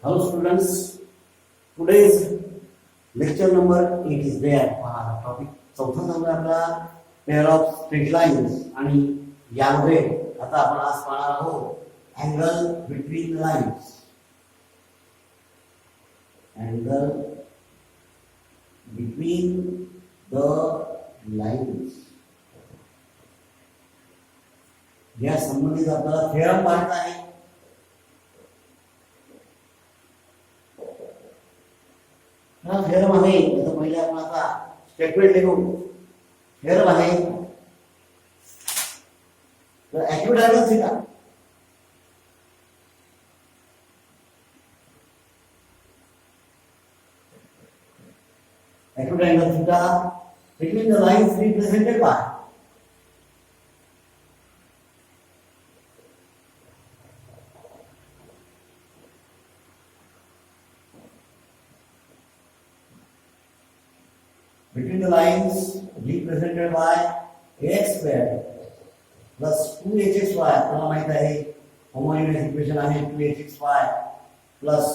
Hello students, today's lecture number 8 is there. Topic चौथा चालू आहे आपला पेअर ऑफ स्ट्रेट लाईन्स आणि यामध्ये आता आपण आज पाहणार आहोत angle between lines. Angle between the lines या संबंधित आपल्याला थेरम पाहायचा आहे. हा थेरम आहे. तर पहिले आपण आता स्टेटमेंट लिहू. थेरम आहे तर accurate angle theta acute angle theta between the lines represented by ax square plus 2hxy. आपल्याला माहित आहे होमोजिनियस इक्वेशन आहे 2hxy plus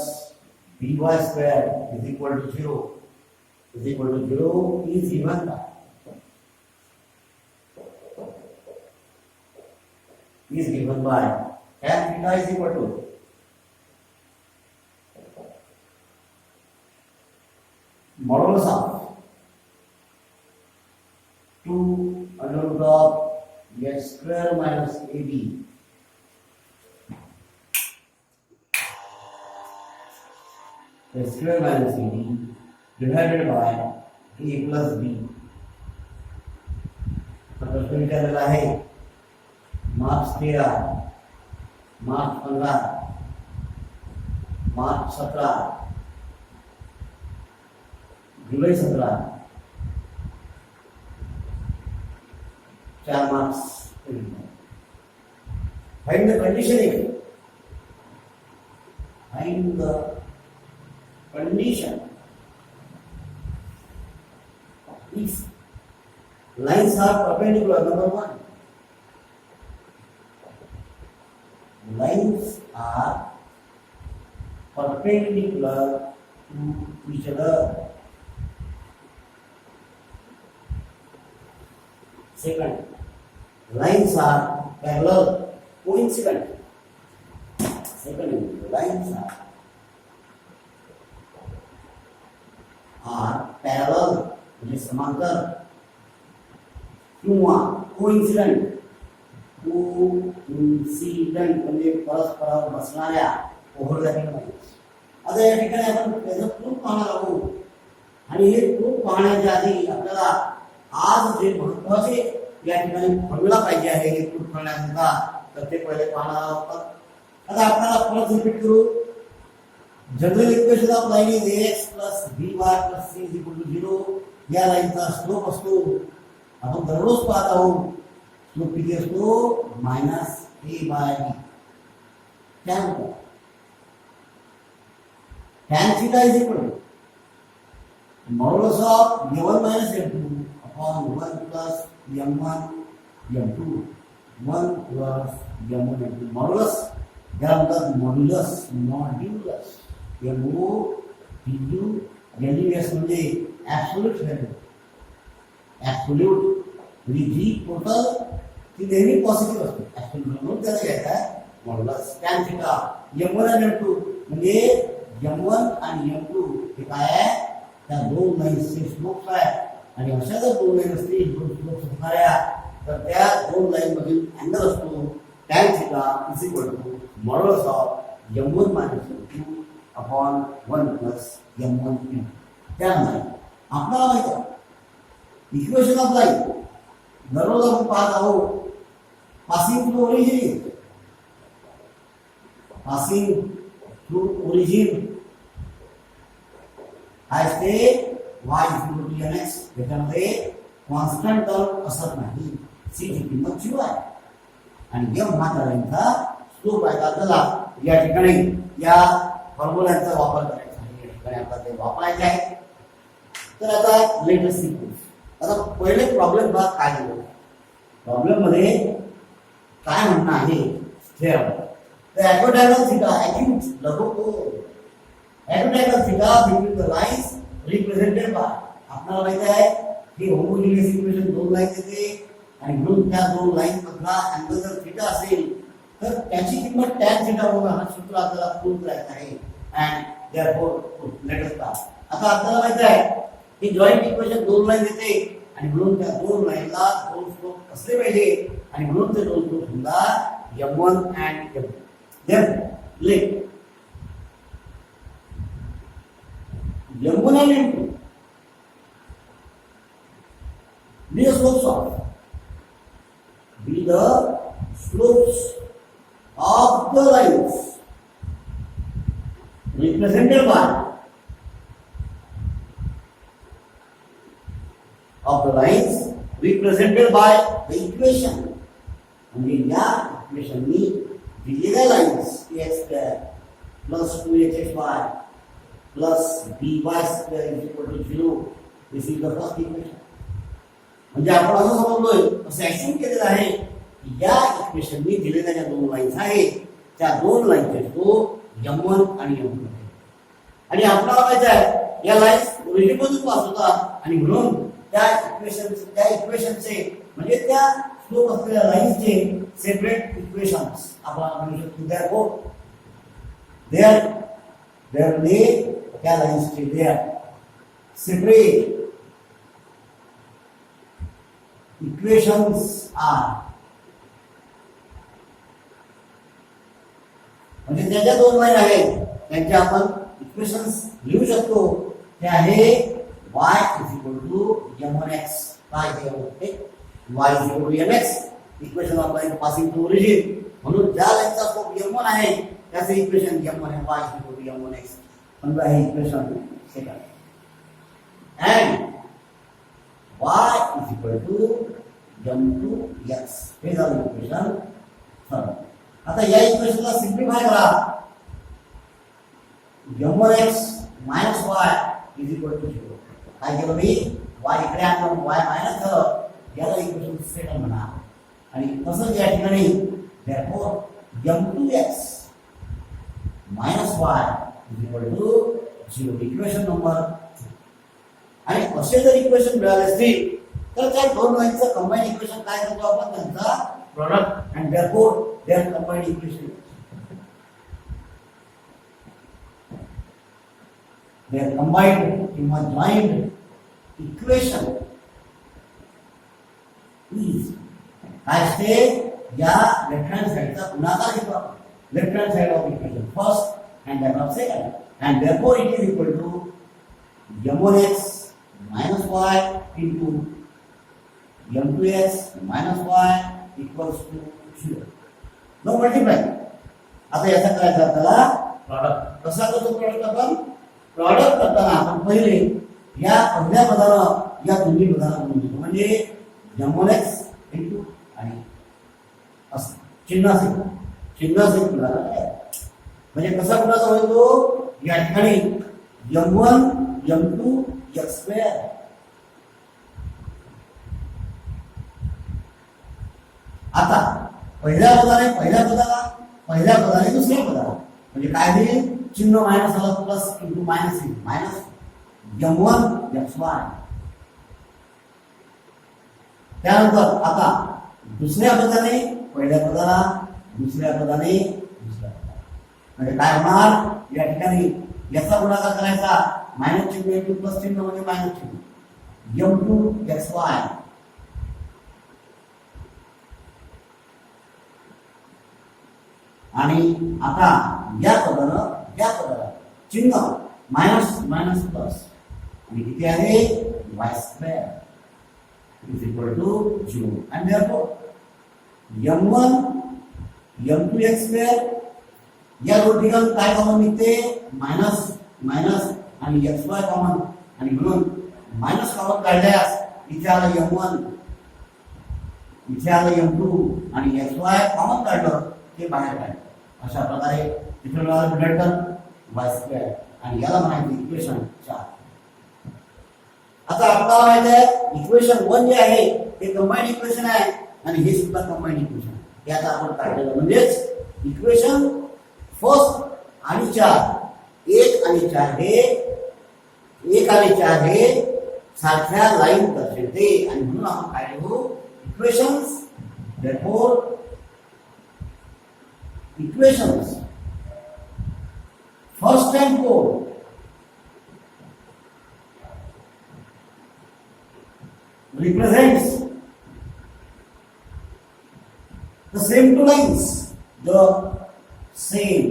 by square is equal to 0 is given by tan theta is equal to modulus of 2 under root of x square minus ab x square minus ab divided by a plus b. प्रश्न विचारलेला आहे मार्च 13, मार्च 15, मार्च 17, जुलै 17, 4 marks. Find the condition. Find the condition if lines are perpendicular. Number 1, lines are perpendicular to each other. Second, lines are parallel coincident. Second, lines are parallel म्हणजे समांतर किंवा coincident म्हणजे परस्परावर बसणाऱ्या overlapping lines. आता या ठिकाणी आपण त्याचं प्रूफ पाहणार आहोत आणि हे प्रूफ पाहण्याच्या आधी आपल्याला आज जे महत्वाचे या ठिकाणी फॉर्म्युला पाहिजे आहे हे प्रूफ करण्याकरता तर ते पहिले पाहणार आहोत. आता आपल्याला परत रिपीट करू. General equation of line is ax plus by plus c is equal to 0. या लाईनचा स्लोप असतो आपण दररोज पाहत आहोत. स्लोप किती असतो -a/b. त्यानंतर tan theta is equal to modulus of m1 minus m2 upon 1 plus m1 m2 1 plus m1 m2. Modulus याला म्हणतात मॉड्युलस. MODULUS म्हणजे ऍब्सोल्यूट व्हॅल्यू. ऍब्सोल्यूट म्हणजे जी टोटल ती नेहमी पॉझिटिव्ह असते. ऍब्सोल्यूट म्हणून त्याला घ्यायचा आहे मॉड्युलस. टॅन थिटा m1 आणि m2 म्हणजे m1 आणि m2 हे काय आहे त्या दोन लाईन्सचे स्लोप्स आहे आणि अशा जर दोन लाईन असतील दोन स्लोप्स असणाऱ्या तर त्या दोन लाईन मधील अँगल असतो tan theta is equal to modulus of m1 minus m2 upon 1 plus m1 m2. त्यानंतर आपल्याला माहिती आहे इक्वेशन ऑफ लाईन दररोज आपण पाहत आहोत passing through origin. Passing through origin काय असते y इक्वल टू mx. त्याच्यामध्ये कॉन्स्टंट टर्म असत नाही. c ची किंमत 0 आहे आणि m हा लाईनचा स्लोप आहे. आपल्याला या ठिकाणी या फॉर्म्युलाचा वापर करायचा आहे. या ठिकाणी आपल्याला ते वापरायचे आहे. तर आता लेटेस्ट सी. आता पहिले प्रॉब्लेम बघा काय दिलं. प्रॉब्लेम मध्ये काय म्हणणं आहे थेरम. तर ॲक्युरेट अँगल थीटा ॲक्यूट लघुकोन ॲटोटॅकल theta between the lines represented by. आपल्याला माहिती आहे की होमोजिनियस इक्वेशन दोन लाईन देते आणि म्हणून त्या दोन लाईन मधला अँगल जर थिटा असेल तर त्याची किंमत टॅन थिटा होणार. हा सूत्र आपल्याला प्रूव्ह करायचं आहे. And therefore let us start. आता आपल्याला माहिती आहे की जॉइंट इक्वेशन दोन लाईन देते आणि म्हणून त्या दोन लाईनला दोन स्लोप असले पाहिजे आणि म्हणून ते दोन स्लोप होणार M1 and M2. Then let M1 and M2 be the slopes of the lines represented by the equation. म्हणजे या इक्वेशननी दिलेल्या lines x square plus 2hxy plus by square is equal to 0. This is the first equation. म्हणजे आपण असं समजलोय, असं action केलेलं आहे की या इक्वेशननी दिलेल्या ज्या दोन लाईन्स आहेत त्या दोन लाईनचे तो M1 आणि M2 आहे. आणि आपल्याला माहिती आहे या लाईन्स ओरिजिनमधून पास होतात आणि म्हणून त्या इक्वेशनचे म्हणजे त्या स्लोप असलेल्या लाईन्सचे सेपरेट इक्वेशन्स आपण म्हणू शकतो. देअर त्या लाईन्सचे देअर सेपरेट इक्वेशन्स आर. म्हणजे त्या ज्या दोन लाईन आहेत त्यांचे आपण इक्वेशन्स लिहू शकतो. ते आहे y is equal to M1x. काय ते होते y is equal to mx. Equation of line passing to origin. म्हणून ज्या लाईनचा स्लोप M1 आहे त्याचे इक्वेशन M1 आहे y is equal to M1x. म्हणजे हे equation second. And y is equal to M2x. हे झालं इक्वेशन थर्ड. आता या इक्वेशनला सिम्प्लिफाय करा. M1x minus y is equal to 0. काय केलं मी y इकडे आणलं y मायनस झालं. याला इक्वेशन सेकंड म्हणा. आणि तसंच या ठिकाणी therefore M2x minus y is equal to 0. Equation number. आणि असे जर इक्वेशन मिळाले असतील तर त्या दोन लाईनचं कंबाईन इक्वेशन काय करतो आपण त्यांचा product and therefore their combined equation. Their combined किंवा joined equation is काय असते या लेफ्ट हँड साइडचा गुणाकार घेतो आपण. Left hand side of equation first and then of second. And therefore it is equal to M1x minus y into M2x minus y equals to 0. No multiply. आता याचा करायचा आपल्याला प्रॉडक्ट. कसा करतो प्रॉडक्ट आपण? प्रॉडक्ट करताना आपण पहिले या पहिल्या पदाला या दोन्ही पदाला गुणून देतो. म्हणजे M1x into आणि असं चिन्हासहित गुणाकार आहे. म्हणजे कसा गुणाकार होईल तो? या ठिकाणी M1 M2 x स्क्वेअर. आता पहिल्या पदाने दुसऱ्या पदाला म्हणजे काय होईल? चिन्ह मायनस आला प्लस इंटू मायनस येईल. Minus M1 xy. त्यानंतर आता दुसऱ्या पदाने पहिल्या पदाला दुसऱ्या पदाने दुसऱ्या पदाला. म्हणजे काय होणार या ठिकाणी याचा गुणाकार करायचा. मायनस चिन्ह इंटू प्लस चिन्ह म्हणजे मायनस चिन्ह M2 xy. आणि आता या पदाला चिन्ह मायनस मायनस प्लस आणि किती आहे y square is equal to 0. And therefore M1 M2 x square या दोन ठिकाणी काय कॉमन निघते? मायनस मायनस आणि xy कॉमन. आणि म्हणून मायनस कॉमन काढल्यास इथे आलं M1 इथे आलं M2 आणि xy कॉमन काढलं ते बाहेर काढलं. अशा प्रकारे इथे मिळालं रिडक्टन y स्क्वेअर आणि याला म्हणायचं इक्वेशन 4. आता आपल्याला माहिती आहे इक्वेशन 1 जे आहे ते कंबाईंड इक्वेशन आहे आणि हे सुद्धा कंबाईंड इक्वेशन. हे आता आपण काढलेलं म्हणजेच इक्वेशन फर्स्ट आणि 4 1 आणि 4 हे 1 आणि 4 हे सारख्या लाईन दर्शवते आणि म्हणून आपण काय लिहू equations therefore equations first and fourth represents the same two lines, the same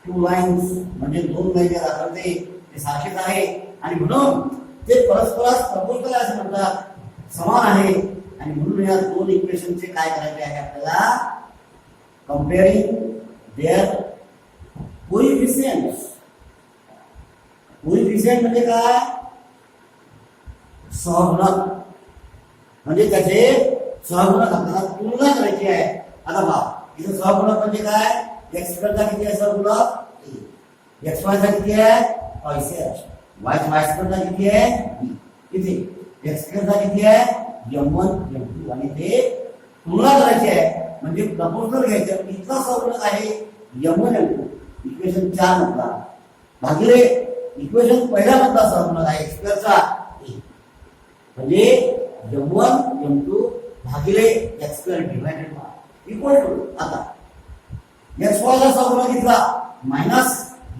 two lines म्हणजे दोन लाईन दाखवते ते सारखेच आहे आणि म्हणून ते परस्परास प्रपोर्शनल असं म्हणतात समान आहे आणि म्हणून या दोन इक्वेशनचे काय करायचे आहे आपल्याला कंपेअरिंग देअर कोएफिशियंट्स. कोएफिशियंट म्हणजे काय सहगुणक म्हणजे त्याचे सहगुणक आपल्याला तुलना करायची आहे. आता पहा इथे सहगुणक म्हणजे काय एक्स स्क्वेअरचा किती आहे सहगुणक एक्स वाय चा किती आहे पैसे वाय स्क्वेअरचा किती आहे किती एक्स स्क्वेअरचा किती आहे m1 m2 आणि ते तुलना करायची आहे म्हणजे प्रपोर्शनल घ्यायचे इतका सहगुणक आहे m1 m2 इक्वेशन 4 मधला भागिले इक्वेशन पहिल्या मधला सहगुणक आहे एक्स स्क्वेअरचा म्हणजे m1 m2 भागिले x स्क्वेअर डिवाइडेड बाय इक्वल टू आता x y ला सहगुणक घेतला minus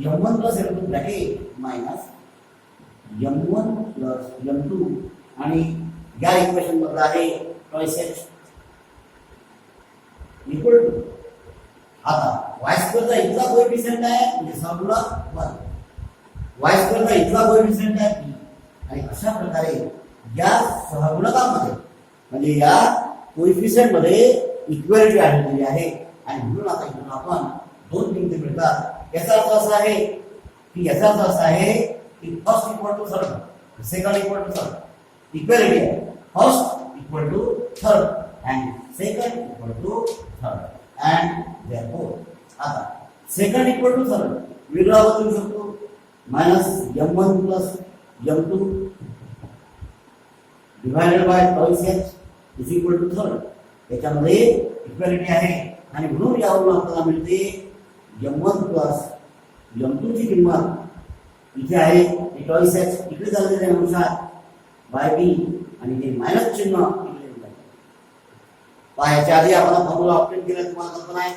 m1 plus m2 bracket minus m1 plus m2 आणि या इक्वेशन मधला आहे ट्वाइस x इक्वल टू आता y स्क्वेअरचा इथला कोएफिशियंट आहे म्हणजे सहगुणक 1 y स्क्वेअरचा इथला कोएफिशियंट आहे p आणि अशा प्रकारे या सहगुणकामध्ये म्हणजे या कोएफिशियंट मध्ये इक्वॅलिटी आढळलेली आहे आणि म्हणून आता इथून आपण दोन किमती मिळतात. याचा अर्थ असा आहे की first equal to third second equal to third equality आहे first equal to third and second equal to third and therefore आता सेकंड इक्वल टू थर्ड वेगळा बदलू शकतो minus m1 plus m2 divided by twice x is equal to third याच्यामध्ये equality आहे आणि म्हणून यावरून आपल्याला मिळते m1 प्लस m2 ची किंमत इथे आहे ट्वाइस x इकडे चाललेले आहे अनुसार बाय b आणि ते मायनस चिन्ह इकडे येईल. पायाच्या आधी आपण फॉर्म्युला ऑप्टेन केला तुम्हाला कल्पना आहे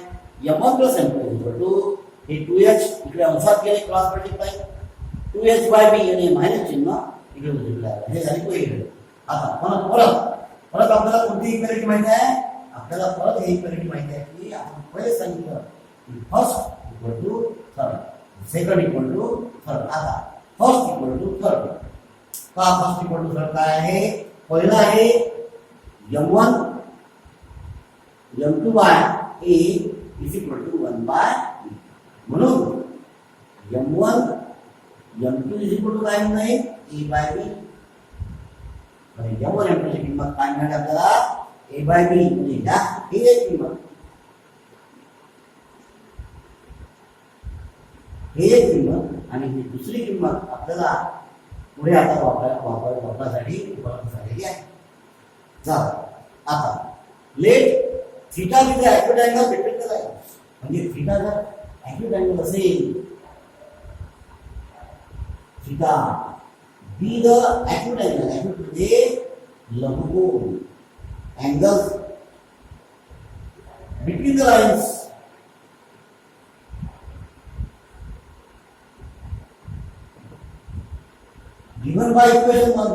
m1 plus m2 equal to हे 2h इकडे अंशात केले cross multiply 2h by b आणि मायनस चिन्ह इकडे उजवीला आहे हे झाली पहिली. आता परत आपल्याला कोणती इक्वॅलिटी माहिती आहे आपल्याला परत ही इक्वॅलिटी माहिती आहे की आपण पहिले सांगितलं first equal to third second equal to third आता फर्स्ट इक्वल टू थर्ड का फर्स्ट इक्वल टू थर्ड काय आहे पहिला आहे m1 m2 by a is equal to 1 by b म्हणून m1 m2 is equal to काय नाही a bye b m1 m2 ची किंमत काय मिळाली आपल्याला a बाय b म्हणजे या ही एक किंमत आणि ही दुसरी किंमत आपल्याला पुढे आता वापरासाठी उपलब्ध झालेली आहे. आता let theta with acute angle between the lines म्हणजे थीटा जर ॲक्यूट अँगल असेल theta be the acute angle acute म्हणजे लघुकोन angles between the lines given by equation 1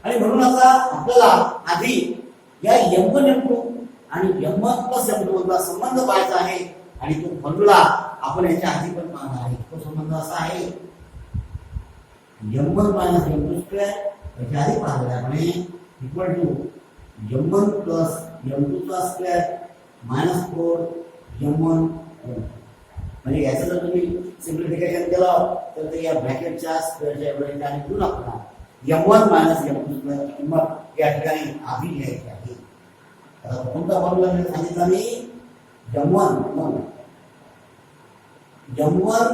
आणि म्हणून आता आपल्याला आधी या m1 m2 आणि m1 प्लस m2 मधला संबंध पाहायचा आहे आणि तो फॉर्म्युला आपण याच्या आधी पण पाहणार आहे. तो संबंध असा आहे m1 मायनस m2 स्क्वेअर याच्या आधी पाहिलेला आहे म्हणजे equal to m1 plus m2 चा स्क्वेअर मायनस 4 m1 म्हणजे याचं जर तुम्ही सिम्प्लिफिकेशन केलं तर ते या ब्रॅकेटच्या स्क्वेअरच्या एवढ्या आणि गुण आपला m1 मायनस m2 स्क्वेअरची किंमत या ठिकाणी आधी लिहायची आहे. आता कोणता फॉर्म्युला सांगितला मी m1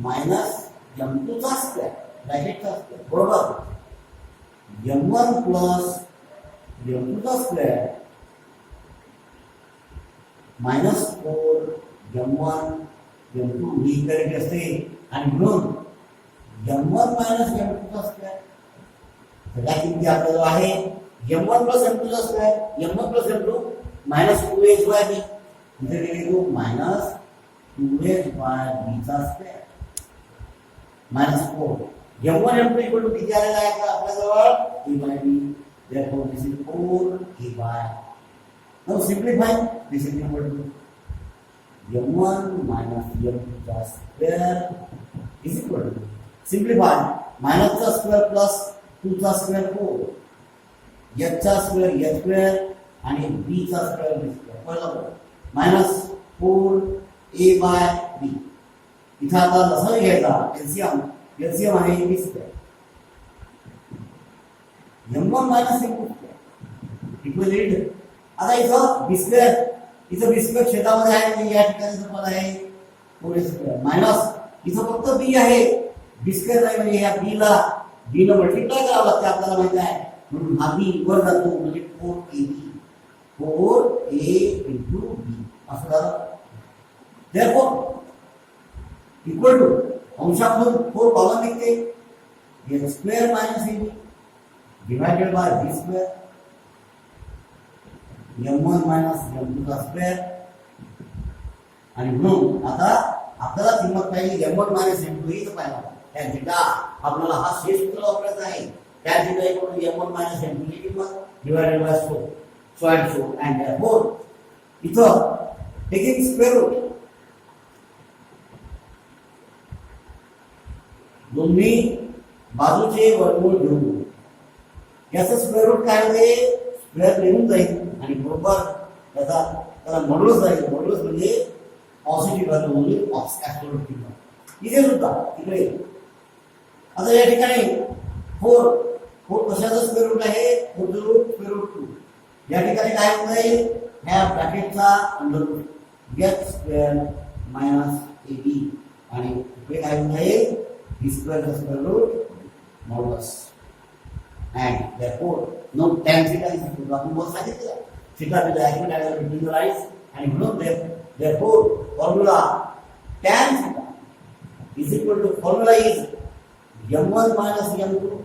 मायनस m2 चा स्क्वेअर ब्रॅकेटचा स्क्वेअर बरोबर m1 प्लस m2 चा स्क्वेअर मायनस 4 m1 m2 ही इक्वेलिटी असते आणि म्हणून m1 मायनस m2 चा स्क्वेअर सगळ्या किमती आपल्याजवळ आहे m1 प्लस m2 चा square m1 plus m2 minus 2hy b इथे लिहितो मायनस 2hy b चा square minus 4 m1 m2 equal to किती आलेला आहे का आपल्याजवळ a by b therefore this is 4 a by now simplify this is equal to m1 minus m2 चा square is equal to simplify minus चा square plus 2 चा square 4 h चा square h square आणि b चा square b square बरोबर minus 4 a by b इथं आता लसावी घ्यायचा एलसीएम आहे b square m1 minus m2 square equal 8 आता इथं b स्क्वेअर छेदामध्ये आहे म्हणजे या ठिकाणी पद आहे 4 स्क्वेअर मायनस इथं फक्त b आहे b स्क्वेअर नाही म्हणजे या b ला b ने मल्टिप्लाय करावं लागते आपल्याला माहिती आहे म्हणून हा b वर जातो म्हणजे 4a into b असं झालं therefore इक्वल टू अंशातून 4 कॉमन निघते h square minus ab divided by b square m1 minus m2 चा स्क्वेअर आणि म्हणून आता आपल्याला किंमत पाहिजे m1 मायनस m2 ही पाहिजे tan थीटा आपल्याला हा शेष सूत्र वापरायचा आहे tan theta equal to m1 minus m2 ची किंमत divided by so and so and therefore इथं टेकिंग स्क्वेअर रूट दोन्ही बाजूचे वर्गमूळ घेऊन याचं स्क्वेअर रूट काय होते स्क्वेअर निघून जाईल आणि बरोबर त्याला मॉड्युलस जाईल मॉड्युलस म्हणजे पॉझिटिव्ह व्हॅल्यू म्हणजे ऍब्सोल्यूट किंमत इथे सुद्धा इकडे आता या ठिकाणी 4 कशाचं स्क्वेअर रूट आहे 4 चं रूट स्क्वेअर रूट 2 या ठिकाणी काय होत आहे ह्या ब्रॅकेटचा under root h square minus ab आणि इकडे काय होत आहे b स्क्वेअर चा square root modulus and therefore no tan theta is equal to आपण बोल सांगितलं theta with the accurate angle between the lines and म्हणून therefore formula tan theta is equal to formula is m1 minus m2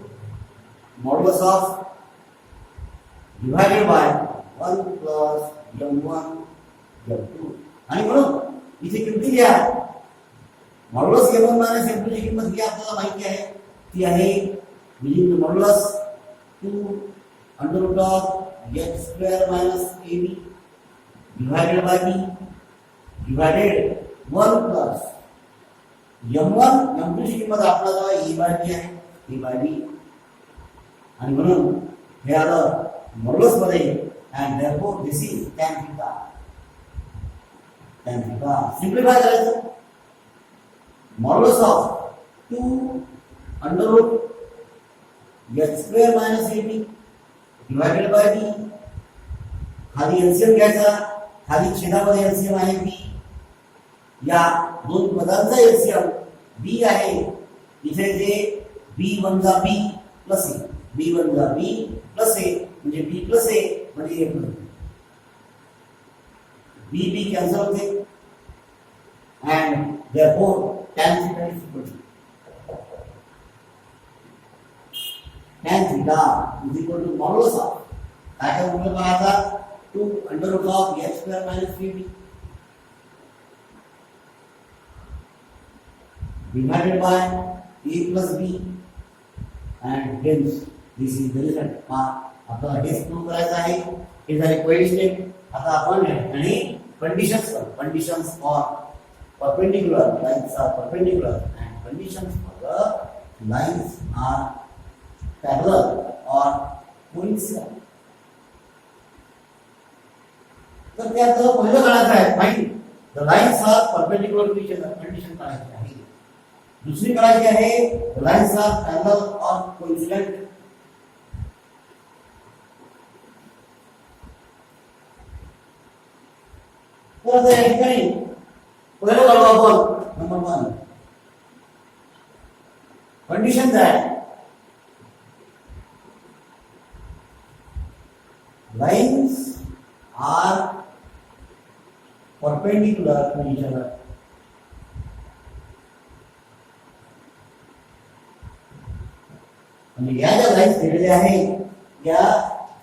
modulus of divided by 1 plus m1 m2 आणि म्हणून इथे किमती लिहा modulus m1 minus m2 ची किंमत जी आपल्याला माहिती आहे ती आहे meaning the modulus 2 under root of h square minus ab divided by b divided 1 plus m1 m2 ची किंमत आपल्याला a by b आहे a by b आणि म्हणून हे आलं मॉड्युलस मध्ये and therefore this is tan theta simplify करायचं modulus of 2 under root h square minus ab divided by b खाली एलसीएम घ्यायचा खाली छेदामध्ये एलसीएम आहे b या दोन पदांचा एलसीएम b आहे इथे जे b1 चा b प्लस a b1 चा b प्लस a म्हणजे b प्लस a म्हणजे a प्लस b कॅन्सल होते and therefore tan theta is equal to tan theta is equal to modulus of काय मूल्य पाहायचा 2 under root of h square minus 3b divided by a plus b and hence this is the result आपल्याला हेच prove करायचं आहे हे झाले पहिली स्टेप आता आपण आणि conditions for perpendicular lines are perpendicular and conditions for the lines are parallel or coincident तर त्याचं पहिलं काढायचं आहे find the lines are perpendicular to each other condition काढायची आहे दुसरी काढायची आहे द लाइन्स आर पॅरलल और कोइन्सिडेंट तर आता या ठिकाणी पहिलं काढू आपण number 1 condition that lines are perpendicular to each other. म्हणजे या ज्या लाईन्स दिलेल्या आहेत या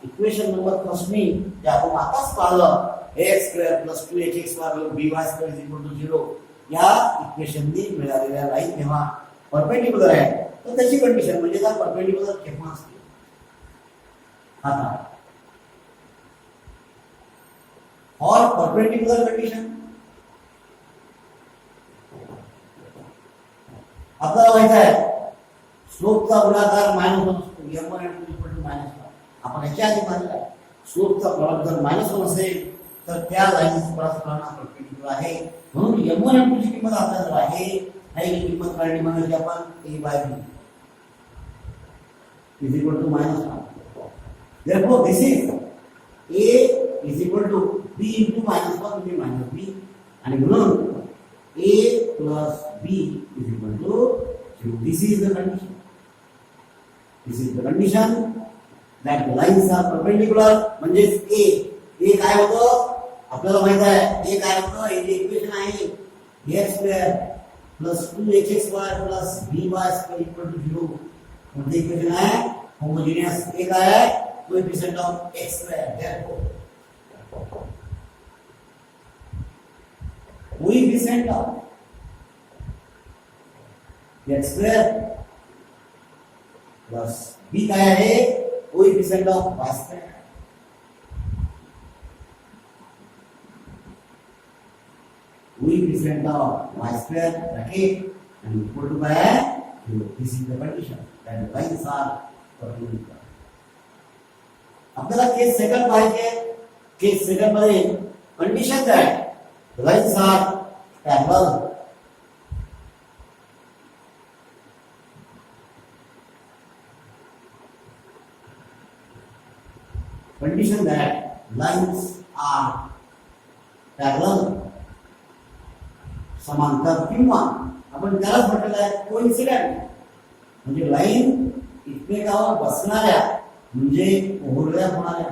इक्वेशन नंबर फर्स्टनी जे आपण आताच पाहिलं ax square plus 2hx square by square is equal to 0 या इक्वेशननी मिळालेल्या लाईन जेव्हा परपेंडिक्युलर आहे तर त्याची कंडिशन म्हणजे त्या परपेंडिक्युलर केव्हा असते आता और परपेंडिक्युलर कंडिशन आपल्याला माहित आहे स्लोपचा गुणाकार मायनस 1 असतो m1 and 2 equal to minus 1 आपण याच्या आधी पाहिलं आहे स्लोपचा प्रॉडक्ट जर मायनस 1 असेल तर त्या लाईनचा परस्परांना परपेंडिक्युलर आहे म्हणून m1 and 2 ची किंमत आपल्याला आहे ही किंमत काढली म्हणजे आपण a by b is equal to minus 1 therefore this is a is equal to b into minus 1 into minus b आणि म्हणून a plus b is equal to 0 this is the condition that the lines are perpendicular म्हणजे a काय होतं आपल्याला माहित आहे a काय होतं हे जे इक्वेशन आहे x square plus 2hx square plus by square equal to 0 म्हणजे इक्वेशन आहे होमोजेनियस a काय आहे coefficient of x square therefore coefficient of x square plus b काय आहे coefficient of y square coefficient of y square bracket and equal to by this is the condition that the lines are perpendicular आपल्याला case second पाहिजे case second मध्ये condition काय lines are parallel condition that lines are parallel समांतर किंवा आपण त्यालाच म्हटलेलं आहे कोइन्सिडेंट म्हणजे लाईन एकमेकावर बसणाऱ्या म्हणजे ओव्हरलॅप होणाऱ्या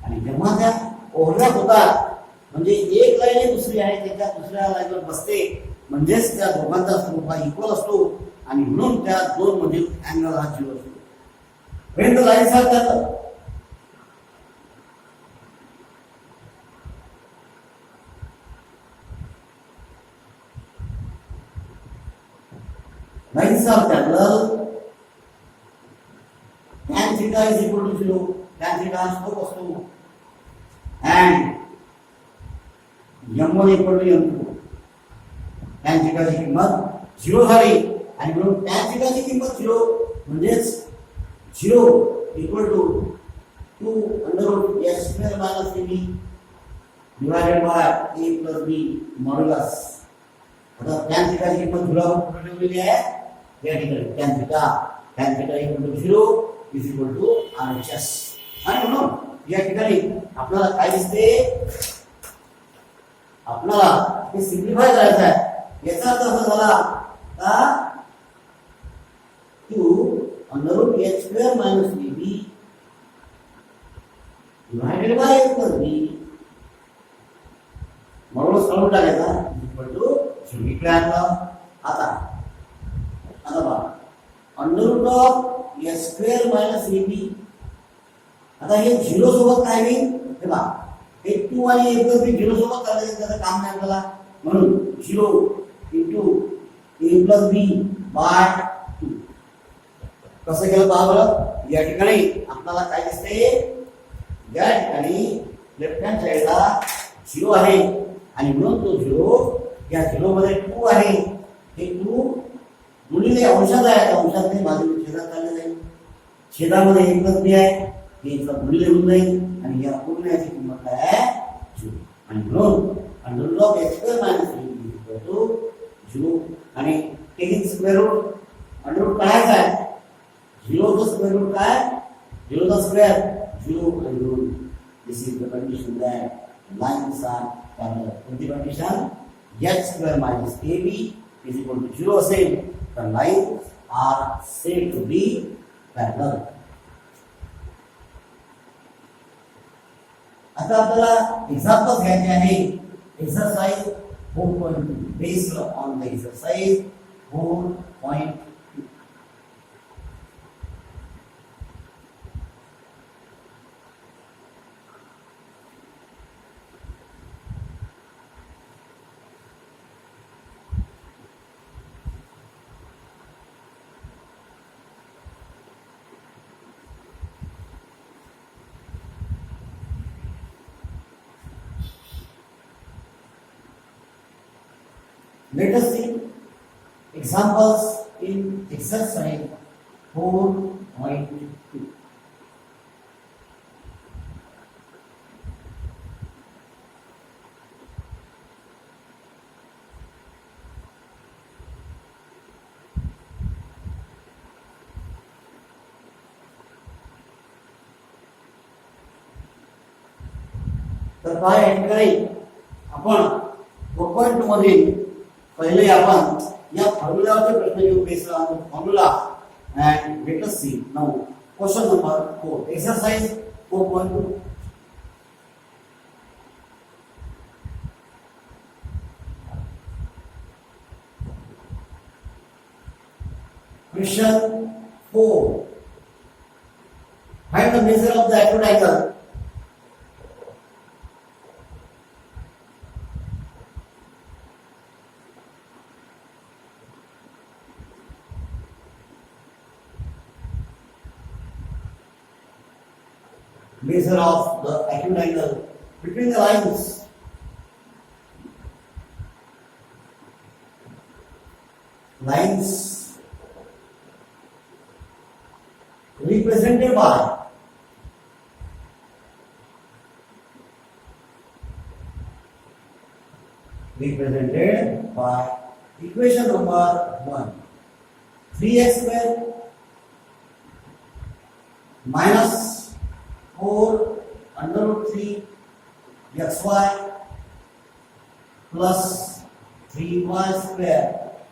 आणि जेव्हा त्या ओव्हरलॅप होतात म्हणजे एक लाईन आहे दुसरी आहे त्याच्या दुसऱ्या लाईनवर बसते म्हणजेच त्या दोघांचा स्वरूप हा इक्वल असतो आणि म्हणून त्या दोन मधील अँगल हा 0 असतो when the lines are parallel lines are parallel tan theta is equal to 0 tan theta slope असतो and m1 equal to m2 tan theta ची किंमत 0 झाली आणि म्हणून tan theta ची किंमत 0 म्हणजेच 0 equal to 2 under root s square minus ab divided by a plus b modulus आता tan theta ची किंमत 0 वर ठेवलेली आहे या ठिकाणी tan theta equal to 0 is equal to RHS आणि म्हणून या ठिकाणी आपल्याला काय दिसते आपल्याला हे सिम्प्लिफाय करायचं आहे याचा अर्थ असा झाला का 2 under root h square minus ab divided by a plus b modulus काढून टाकायचा इक्वल टू 0 इकडे आणलं आता बघा under root of h square minus ab आता हे 0 सोबत काय होईल हे बघा हे 2 आणि a plus b 0 सोबत करायचं त्याचं काम नाही आपल्याला म्हणून 0 into a plus b by कसं केलं पहा बरं या ठिकाणी आपल्याला काय दिसते या ठिकाणी लेफ्ट हँड साइडला 0 आहे आणि म्हणून तो 0 या 0 मध्ये 2 आहे हे 2 गुणिले अंशात आहे अंशातने बाजूने छेदात चालले जाईल छेदामध्ये a plus b आहे हे इथं गुणिले होऊन जाईल आणि या पूर्ण याची किंमत काय आहे 0 आणि म्हणून under root of h square minus b equal to 0 आणि taking square root under root काढायचा आहे 0 चा स्क्वेअर रूट काय 0 चा square 0 and root this is the condition that lines are parallel कोणती condition h square minus ab is equal to 0 असेल तर lines are said to be parallel आता आपल्याला एक्झाम्पल्स घ्यायचे आहे. Exercise 4.2 based on the exercise 4.2. Let us see examples in exercise 4.2. तर काय ठिकाणी आपण 4.2 मधील पहिले आपण या फॉर्म्युलाचे प्रश्न घेऊ. Based on formula and let us see now question number 4 exercise 4.2. Question 4, find the measure of the acute angle measure of the acute angle between the lines represented by equation number 1, 3x square minus 4 under root 3 xy plus 3y square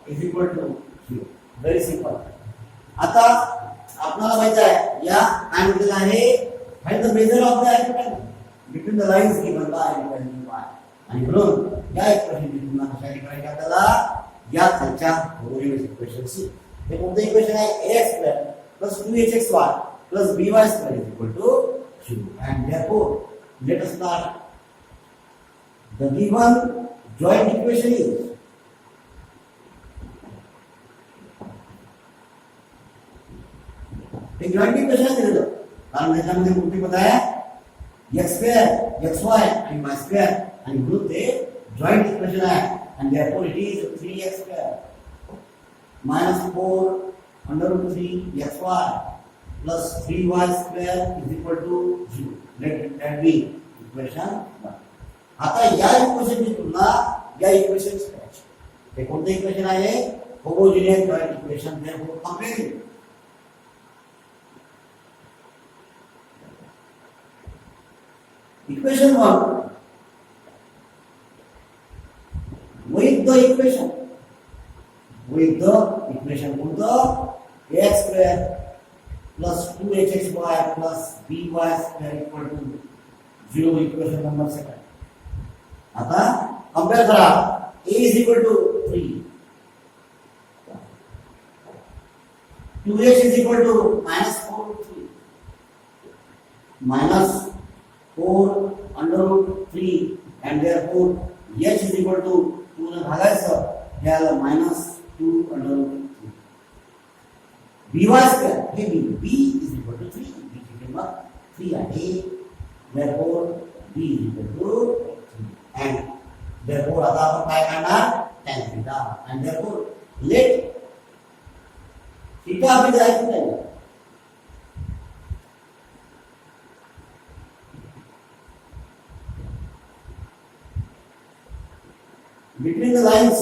is equal to 0. Very simple. आता आपल्याला माहित आहे या काय म्हटलेलं आहे, find the measure of the acute angle between the lines given by and y. आणि म्हणून या इक्वेशनची तुलना कशाने करायची आपल्याला, या खालच्या ओरिजिनल इक्वेशनशी. हे कोणतं इक्वेशन आहे, ax square plus 2hxy plus by square is equal to 0. And therefore let us start. The given joint equation is एक जॉइंट इक्वेशन दिलं कारण त्याच्यामध्ये कोणती पद आहे, x square xy आणि y square आणि म्हणून ते जॉइंट इक्वेशन आहे. and therefore it is 3x square minus 4 under root 3 xy plus 3y square is equal to 0. Let that be equation 1. आता या इक्वेशनची तुलना या इक्वेशनशी करायची. हे कोणतं इक्वेशन आहे, homogeneous joint equation. therefore compare equation 1 with the equation कोणतं, ax square plus 2hxy plus by square equal to 0. Equation number 2. आता कंपेयर करा. a is equal to 3, 2h is equal to minus 4 minus 4 under root 3 and therefore h is equal to 2 ने भागायचं, हे आलं minus 2 under root 3. by square हे b is equal to 3, b ची किंमत 3 आहे. therefore b is equal to 3 and therefore आता आपण काय करणार, tan theta. and therefore let theta आपली जायची नाही. between the lines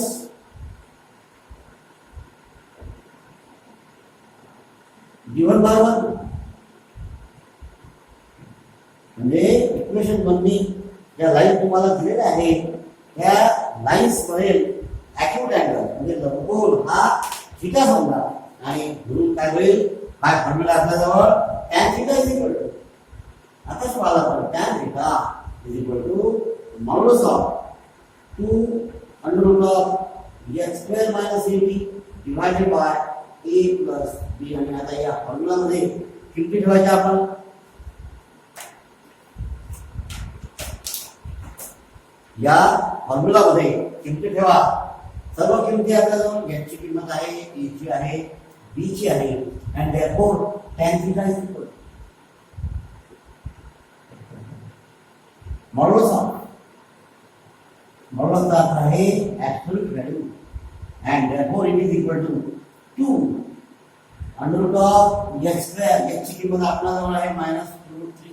given by 1 म्हणजे इक्वेशन 1 नी ज्या लाईन तुम्हाला दिलेल्या आहेत त्या लाईन्स मधील ॲक्यूट अँगल म्हणजे लंबकोन हा थीटा समजा आणि म्हणून काय होईल, काय फॉर्म्युला आपल्याजवळ tan theta is equal to, आता तुम्हाला tan theta is equal to modulus of 2 under root of x square minus ab divided by a plus b. आणि आता या फॉर्म्युला मध्ये किमती ठेवायच्या आपण. या फॉर्म्युला मध्ये किमती ठेवा. सर्व किमती आपल्याजवळ x ची किंमत आहे, a ची आहे, b ची आहे and therefore tan theta is equal to modulus का अर्थ आहे absolute value and therefore it is equal to 2 under root of x square. x ची किंमत आपल्याजवळ आहे -√3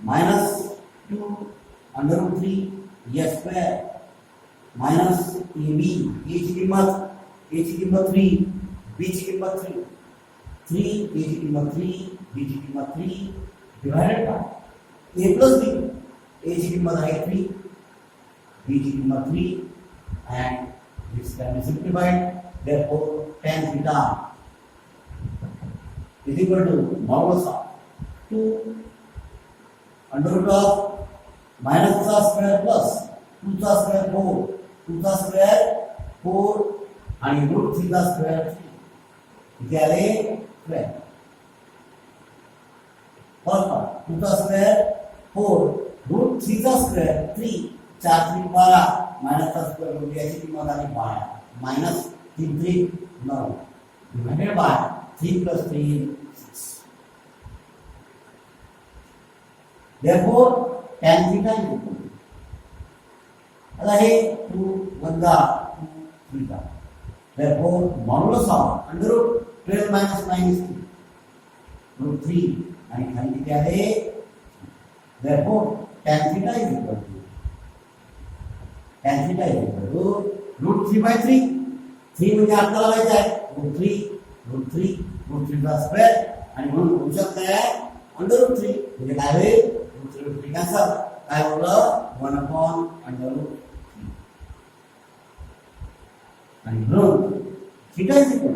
-2 under root 3 x square minus ab. a ची किंमत 3, b ची किंमत 3, a ची किंमत 3, b ची किंमत 3 divided by a plus b. a ची किंमत आहे 3, b ची किंमत 3 and this can be simplified. Therefore tan theta is equal to modulus of 2 under root of minus चा स्क्वेअर प्लस 2 चा स्क्वेअर 4, 2 चा स्क्वेअर 4 आणि रूट 3 चा स्क्वेअर 3. इथे आले 12. परत 2 चा स्क्वेअर 4 रूट 3 चा स्क्वेअर 3, 4 3 12 माइनस चा स्क्वेअर रूट याची किंमत आली 12 minus 3 3 9 divided by 3 plus 3 6. Therefore tan theta is equal to आता हे 2 वजा 2 theta. Therefore modulus of under root 12 minus 9 is 3 root 3 आणि खाली किती आहे. Therefore tan theta is equal to root 3 by 3. 3 म्हणजे आपल्याला माहिती आहे root 3 चा स्क्वेअर आणि म्हणून होऊ शकते under root 3 म्हणजे काय होईल root 3 कॅन्सल. काय होतं 1 upon under root 3 आणि म्हणून theta is equal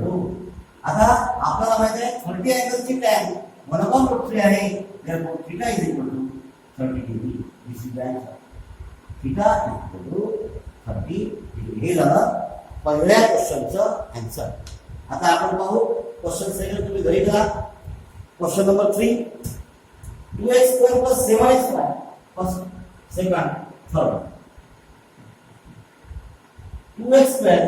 to आता आपल्याला माहिती आहे 30 अँगलची tan 1 upon root 3 आहे. therefore theta is equal to 30 degree. this is the answer. theta is equal to 30 degree. हे झालं पहिल्या क्वेश्चनचं आन्सर. आता आपण पाहू क्वेश्चन सेकंड. तुम्ही घरी करा. Question number 3 2x square plus 7x square. First second third 2x square